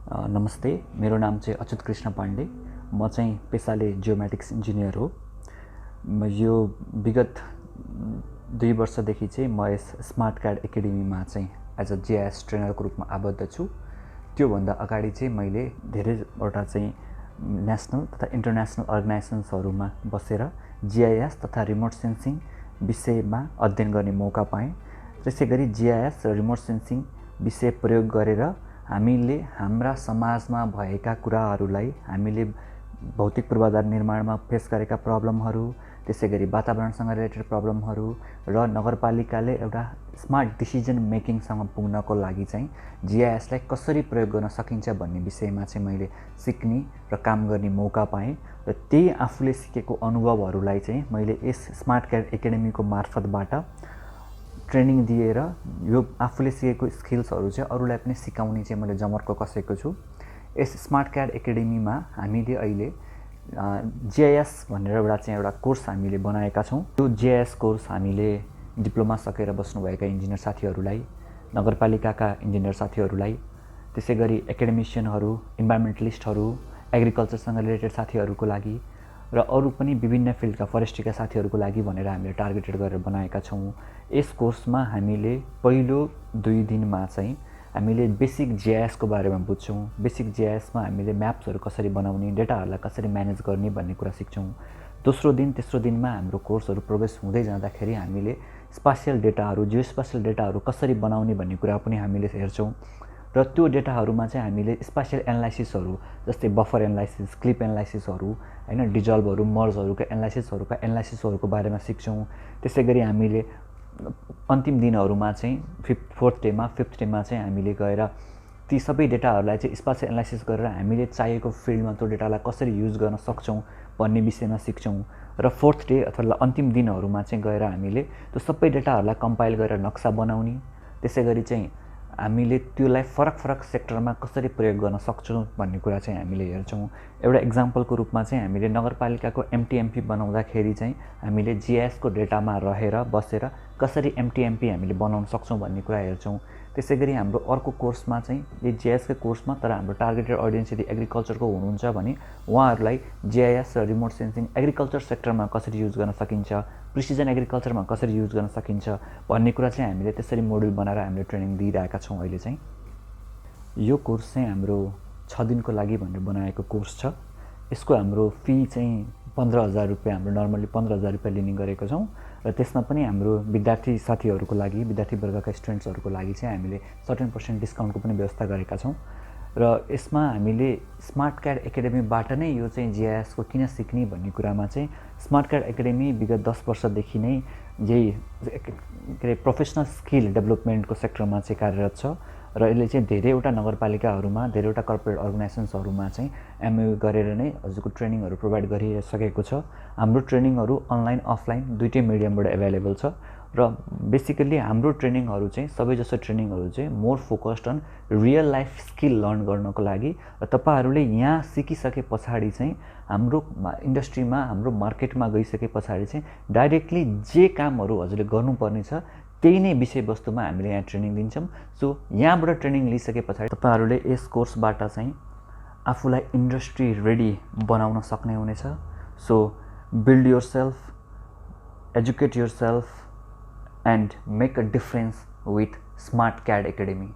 नमस्ते, मेरो नाम चाहिँ अचुत कृष्ण पाण्डे। म चाहिँ पेसाले जियोमेटिक्स इन्जिनियर हो। यो विगत 2 वर्षदेखि चाहिँ म यस स्मार्ट क्याड एकाडेमीमा चाहिँ एज अ GIS ट्रेनरको रूपमा आबद्ध छु। त्योभन्दा अगाडि चाहिँ मैले धेरैवटा चाहिँ नेसनल तथा इन्टरनेसनल अर्गनाइजेसन्सहरूमा बसेर GIS तथा रिमोट सेन्सिङ विषयमा अध्ययन गर्ने मौका पाएँ। त्यसै गरी GIS र रिमोट सेन्सिङ विषय प्रयोग गरेर हामीले हाम्रा समाजमा भएका कुराहरूलाई, हामीले भौतिक पूर्वाधार निर्माणमा फेस गरेका प्रब्लमहरू, त्यसै गरी वातावरणसँग रिलेटेड प्रब्लमहरू र नगरपालिकाले एउटा स्मार्ट डिसिजन मेकिङसँग पुग्नको लागि चाहिँ GISलाई कसरी प्रयोग गर्न सकिन्छ भन्ने विषयमा चाहिँ मैले सिक्ने र काम गर्ने मौका पाएँ। र त्यही आफूले सिकेको अनुभवहरूलाई चाहिँ मैले यस स्मार्ट क्याड एकाडेमीको मार्फतबाट ट्रेनिङ दिएर यो आफूले सिकेको स्किल्सहरू चाहिँ अरूलाई पनि सिकाउने चाहिँ मैले जमर्को कसेको छु। यस स्मार्ट क्याड एकाडेमीमा हामीले अहिले GIS भनेर एउटा कोर्स हामीले बनाएका छौँ। यो GIS कोर्स हामीले डिप्लोमा सकेर बस्नुभएका इन्जिनियर साथीहरूलाई, नगरपालिकाका इन्जिनियर साथीहरूलाई, त्यसै गरी एकाडेमिसियनहरू, इन्भाइरोमेन्टलिस्टहरू, एग्रिकल्चरसँग रिलेटेड साथीहरूको लागि र अरू पनि विभिन्न फिल्डका फरेस्ट्रीका साथीहरूको लागि भनेर हामीले टार्गेटेड गरेर बनाएका छौँ। यस कोर्समा हामीले पहिलो 2 दिनमा चाहिँ हामीले बेसिक GISको बारेमा बुझ्छौँ। बेसिक GISमा हामीले म्याप्सहरू कसरी बनाउने, डेटाहरूलाई कसरी म्यानेज गर्ने भन्ने कुरा सिक्छौँ। दोस्रो दिन, तेस्रो दिनमा हाम्रो कोर्सहरू प्रोग्रेस हुँदै जाँदाखेरि हामीले स्पासियल डेटाहरू, जियोस्पासियल डेटाहरू कसरी बनाउने भन्ने कुरा पनि हामीले हेर्छौँ। र त्यो डेटाहरूमा चाहिँ हामीले स्पासियल एनालाइसिसहरू जस्तै बफर एनालाइसिस, क्लिप एनालाइसिसहरू, हैन, डिजल्भहरू, मर्जहरूका एनालाइसिसहरूको बारेमा सिक्छौँ। त्यसै गरी हामीले अन्तिम दिनहरूमा चाहिँ 4th डेमा चाहिँ हामीले गएर ती सबै डेटाहरूलाई चाहिँ स्पासियल एनालाइसिस गरेर हामीले चाहिएको फिल्डमा त्यो डेटालाई कसरी युज गर्न सक्छौँ भन्ने विषयमा सिक्छौँ। र 4th डे अथवा अन्तिम दिनहरूमा चाहिँ गएर हामीले त्यो सबै डेटाहरूलाई कम्पाइल गरेर नक्सा बनाउने, त्यसै गरी चाहिँ हामीले त्यसलाई फरक सेक्टरमा कसरी प्रयोग गर्न सक्छौँ भन्ने कुरा चाहिँ हामीले हेर्छौँ। एउटा एक्जाम्पलको रूपमा चाहिँ हामीले नगरपालिकाको MTMP बनाउँदाखेरि चाहिँ हामीले GISको डेटामा रहेर बसेर कसरी MTMP हामीले बनाउन सक्छौँ भन्ने कुरा हेर्छौँ। त्यसै गरी हाम्रो अर्को कोर्समा चाहिँ यो GISको कोर्समा, तर हाम्रो टार्गेटेड अडियन्स यदि एग्रिकल्चरको हुनुहुन्छ भने उहाँहरूलाई GIS र रिमोट सेन्सिङ एग्रिकल्चर सेक्टरमा कसरी युज गर्न सकिन्छ, प्रिसिजन एग्रिकल्चरमा कसरी युज गर्न सकिन्छ भन्ने कुरा चाहिँ हामीले त्यसरी मोड्युल बनाएर हामीले ट्रेनिङ दिइरहेका छौँ। अहिले चाहिँ यो कोर्स चाहिँ हाम्रो 6 दिनको लागि भनेर बनाएको कोर्स छ। यसको हाम्रो फी चाहिँ 15,000 रुपियाँ, हाम्रो नर्मली 15,000 रुपियाँ लिने गरेको छौँ। र त्यसमा पनि हाम्रो विद्यार्थी साथीहरूको लागि, विद्यार्थी वर्गका स्टुडेन्ट्सहरूको लागि चाहिँ हामीले 13% डिस्काउन्टको पनि व्यवस्था गरेका छौँ। र यसमा हामीले स्मार्ट क्याड एकाडेमीबाट नै यो चाहिँ GISको किन सिक्ने भन्ने कुरामा चाहिँ स्मार्ट क्याड एकाडेमी विगत 10 वर्षदेखि नै यही प्रोफेसनल स्किल डेभलपमेन्टको सेक्टरमा चाहिँ कार्यरत छ। र यसले चाहिँ धेरैवटा नगरपालिकाहरूमा, धेरैवटा कर्पोरेट अर्गनाइजेसन्सहरूमा चाहिँ MOU गरेर नै हजुरको ट्रेनिङहरू प्रोभाइड गरिसकेको छ। हाम्रो ट्रेनिङहरू अनलाइन अफलाइन दुईटै मिडियमबाट एभाइलेबल छ। र बेसिकली हाम्रो ट्रेनिङहरू चाहिँ सबैजसो ट्रेनिङहरू चाहिँ more focused on real life skill learn गर्नको लागि, र तपाईहरूले यहाँ सिकिसके पछाडि चाहिँ हाम्रो इन्डस्ट्रीमा, हाम्रो मार्केटमा गइसके पछाडि चाहिँ डाइरेक्टली जे कामहरू हजुरले गर्नुपर्ने छ त्यही नै विषयवस्तुमा हामीले यहाँ ट्रेनिङ दिन्छौँ। सो यहाँबाट ट्रेनिङ लिइसके पछाडि तपाईहरूले यस कोर्सबाट चाहिँ आफूलाई इन्डस्ट्री रेडी बनाउन सक्ने हुनेछ। So build yourself, educate yourself and make a difference with Smart CAD Academy.